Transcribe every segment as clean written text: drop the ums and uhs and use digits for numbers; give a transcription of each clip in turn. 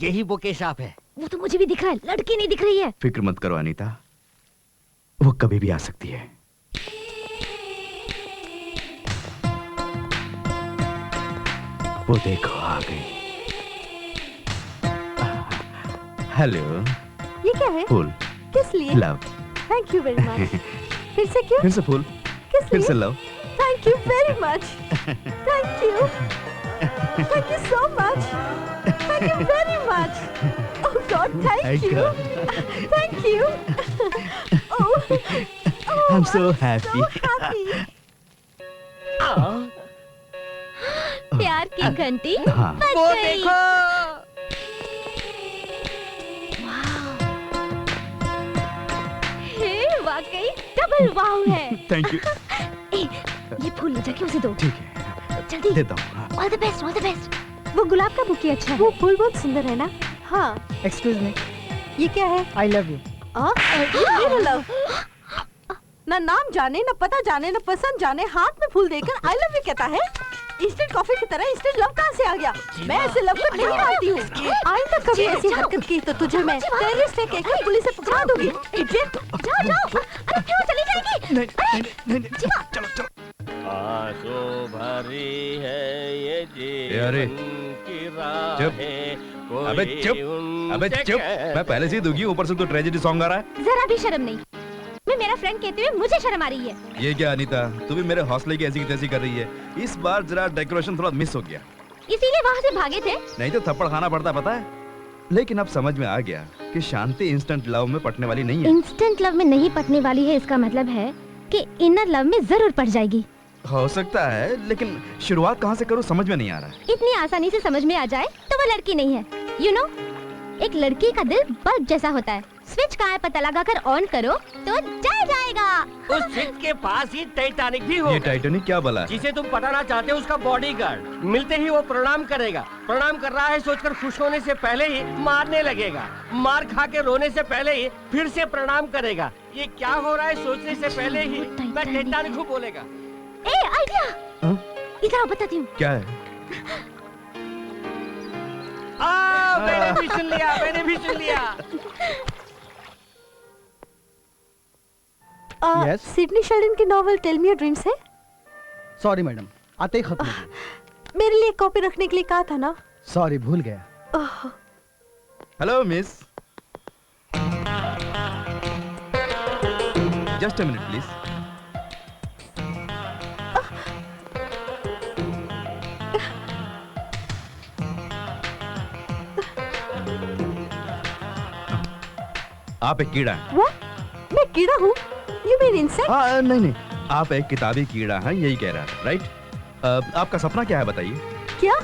यही वो केशाफ है। वो तो मुझे भी दिख रहा है, लड़की नहीं दिख रही है। फिक्र मत करो अनीता, वो कभी भी आ सकती है। वो देखो आ गई। हेलो। ये क्या है? फूल। किस लिए? Love. Thank you very much. फिर से क्यों? फिर से फूल। किस फिर लिए? से love. Thank you very much. Thank you so much. Thank you very much. Oh God, thank you. Thank you. I'm so happy. प्यार की घंटी हाँ। बज वो गई। देखो। हे, वाकई डबल वाव है। Thank you. ए, ये फूल ले जाके उसे दो। ठीक है, जल्दी। देता हूँ। All the best, all the best. वो गुलाब का बुके अच्छा है। वो फूल बहुत सुंदर है ना? हाँ। एक्सक्यूज मी, ये क्या है? I love you. मेरा लव। ना नाम जाने, ना पता जाने, ना पसंद जाने, हाथ में फूल देकर आई लव यू कहता है। इंस्टेंट कॉफी की तरह इंस्टेंट लव कहाँ से आ गया? मैं ऐसे लव को नहीं मानती हूँ। आइंदा कभी ऐसी हरकत की तो तुझे मैं टेररिस्ट है कहकर पुलिस से पकड़ा दूंगी। इडियट। जाओ जाओ। अरे क्यों चली जाएगी? नहीं, चलो चलो। आंसू भरी है ये अरे, जीवन की चुप। राहें, अबे कोई चुप, अबे उनसे चुप। कह- मैं पहले से ही दुखी हूँ, ऊपर से तो ट्रेजेडी सॉन्ग आ रहा है। जरा भी शर्म नहीं। मैं मेरा फ्रेंड कहते हुए मुझे शर्म आ रही है। ये क्या अनीता, तू भी मेरे हौसले की ऐसी की तैसी कर रही है। इस बार जरा डेकोरेशन थोड़ा मिस हो गया। इसीलिए वहाँ से भागे थे। नहीं तो थप्पड़ खाना पड़ता, पता है। लेकिन अब समझ में आ गया कि शांति इंस्टेंट लव में पटने वाली नहीं है। इंस्टेंट लव में नहीं पटने वाली है, इसका मतलब है कि इनर लव में जरूर पड़ जाएगी। हो सकता है, लेकिन शुरुआत कहाँ से करूँ समझ में नहीं आ रहा है। इतनी आसानी से समझ में आ जाए तो वो लड़की नहीं है। यू नो, एक लड़की का दिल बल्ब जैसा होता है। स्विच कहाँ है पता लगाकर ऑन करो तो जल जाएगा। उस स्विच के पास ही टाइटैनिक भी ये होगा, टाइटैनिक क्या बला है? जिसे तुम पटाना चाहते हो उसका बॉडीगार्ड। मिलते ही वो प्रणाम करेगा। प्रणाम कर रहा है सोचकर खुश होने से पहले ही मारने लगेगा। मार खा के रोने से पहले ही फिर से प्रणाम करेगा। ये क्या हो रहा है सोचने से पहले ही मैं टाइटैनिक हूँ बोलेगा। ए आइडिया, हाँ? इधर आओ बताती हूँ। क्या है? मैंने भी सुन लिया, मैंने भी सुन लिया। Yes? सिडनी शेल्डन की novel tell me your dreams है? सॉरी मैडम, आते ही खत्म हो गई। मेरे लिए कॉपी रखने के लिए कहा था ना? सॉरी, भूल गया। Hello miss, just a minute please. आप एक कीड़ा हैं। What? मैं कीड़ा हूँ? You mean insect? नहीं नहीं, आप एक किताबी कीड़ा हैं, यही कह रहा था, राइट? आपका सपना क्या है बताइए? क्या?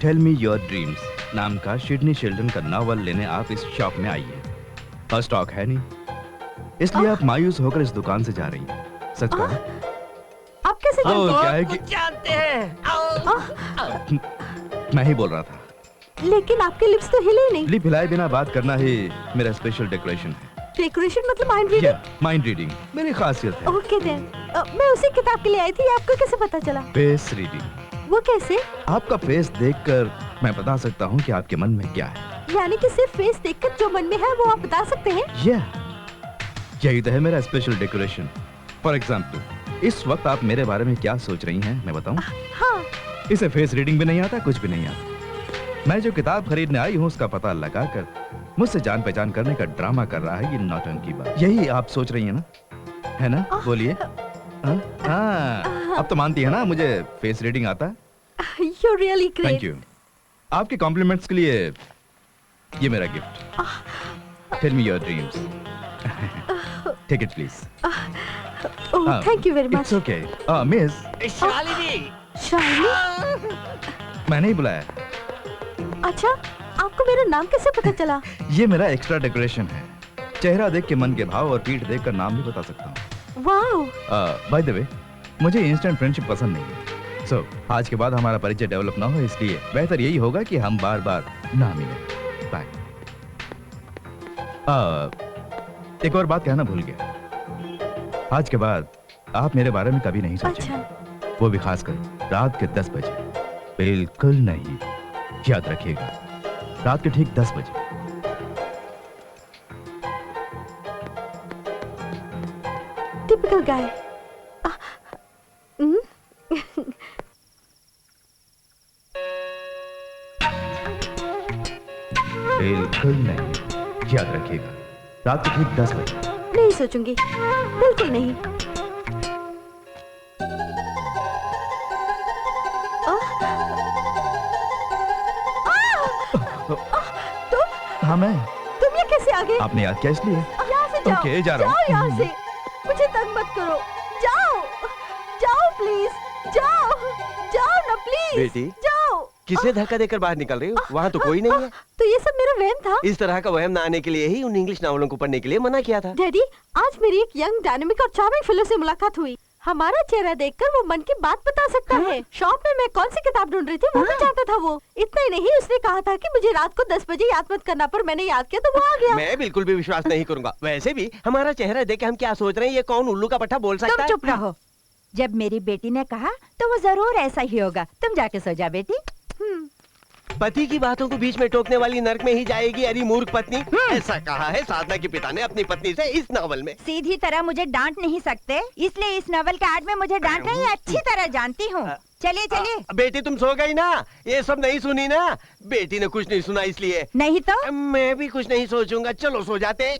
टेल मी योर ड्रीम्स नाम का सिडनी शेल्डन का नॉवल लेने आप इस शॉप में आइए। और स्टॉक है नहीं, इसलिए आप मायूस होकर इस दुकान से जा रही हैं। सच कहा? आप कैसे वो जानते क्या है कुछ कि जानते हैं। मैं ही बोल रहा था। लेकिन आपके लिप्स तो हिले नहीं। लिप हिलाए बिना बात करना ही मेरा स्पेशल डेकोरेशन है। डेकोरेशन मतलब माइंड रीडिंग? माइंड रीडिंग मेरी खासियत है। Okay then. मैं उसी किताब के लिए आई थी, आपको कैसे पता चला? Face reading. वो कैसे? आपका फेस देखकर मैं बता सकता हूँ कि आपके मन में क्या है। यानी कि सिर्फ फेस देखकर जो मन में है वो आप बता सकते हैं? यही तो है मेरा स्पेशल डेकोरेशन। फॉर एग्जाम्पल, इस वक्त आप मेरे बारे में क्या सोच रही हैं मैं बताऊं? हाँ। इसे फेस रीडिंग भी नहीं आता, कुछ भी नहीं आता। मैं जो किताब खरीदने आई हूँ उसका पता लगाकर मुझसे जान पहचान करने का ड्रामा कर रहा है ये नौटंकी बात। यही आप सोच रही हैं ना, है ना? बोलिए। अब तो मानती है ना मुझे फेस रीडिंग आता है? You're really great. Thank you. आपके कॉम्प्लीमेंट्स के लिए ये मेरा gift. Tell me your dreams. Take it please. Oh, thank you very much. It's okay. Miss, Shalini. Shalini? मैंने ही बुलाया। अच्छा, आपको मेरा नाम कैसे पता चला? ये मेरा एक्स्ट्रा डेकोरेशन है। चेहरा देख के मन के भाव और पीठ देख कर नाम भी बता सकता हूँ। वाओ। बाय द वे, मुझे इंस्टेंट फ्रेंडशिप पसंद नहीं है। सो आज के बाद हमारा परिचय डेवलप ना हो, इसलिए बेहतर यही होगा कि हम बार बार ना मिलें। बाय। एक और बात कहना भूल गया। आज के बाद आप मेरे बारे में कभी नहीं सोचेंगे। अच्छा। वो भी खासकर रात के 10 बजे। बिल्कुल नहीं, याद रखिएगा, रात के ठीक 10 बजे। टिपिकल गाय। बिल्कुल नहीं, याद रखिएगा, रात के ठीक 10 बजे। नहीं सोचूंगी, बिल्कुल नहीं। हाँ मैं। तुम ये कैसे आ गए? आपने याद किया इसलिए। यहाँ से जाओ। ओके, जा रहा हूँ। जाओ यहाँ से। मुझे तंग मत करो। जाओ, जाओ प्लीज, जाओ, जाओ ना प्लीज। बेटी, जाओ। किसे धक्का देकर बाहर निकल रही हो? वहाँ तो कोई नहीं है। तो ये सब मेरा वहम था। इस तरह का वहम न आने के लिए ही उन इंग्लिश नावलों को पढ़ने के लिए मना किया था। डैडी, आज मेरी एक यंग डायनेमिक और चार्मिंग फेलो से मुलाकात हुई। हमारा चेहरा देखकर वो मन की बात बता सकता है। शॉप में मैं कौन सी किताब ढूंढ रही थी वो भी चाहता था वो। इतना ही नहीं, उसने कहा था कि मुझे रात को 10 बजे याद मत करना, पर मैंने याद किया तो वो आ गया। मैं बिल्कुल भी विश्वास नहीं करूंगा। वैसे भी हमारा चेहरा देख के हम क्या सोच रहे हैं, ये कौन उल्लू का पट्टा बोल सकता तुम है? चुप रहो। जब मेरी बेटी ने कहा तो वो जरूर ऐसा ही होगा। तुम जाके सो जा बेटी। पति की बातों को बीच में टोकने वाली नर्क में ही जाएगी। अरे मूर्ख पत्नी, ऐसा कहा है साधना के पिता ने अपनी पत्नी से इस नावल में। सीधी तरह मुझे डांट नहीं सकते, इसलिए इस नॉवल के ऐड में मुझे डांट नहीं, अच्छी तरह जानती हूँ। चलिए चलिए। बेटी तुम सो गई ना? ये सब नहीं सुनी ना? बेटी ने कुछ नहीं सुना इसलिए। नहीं तो मैं भी कुछ नहीं सोचूंगा। चलो सो जाते।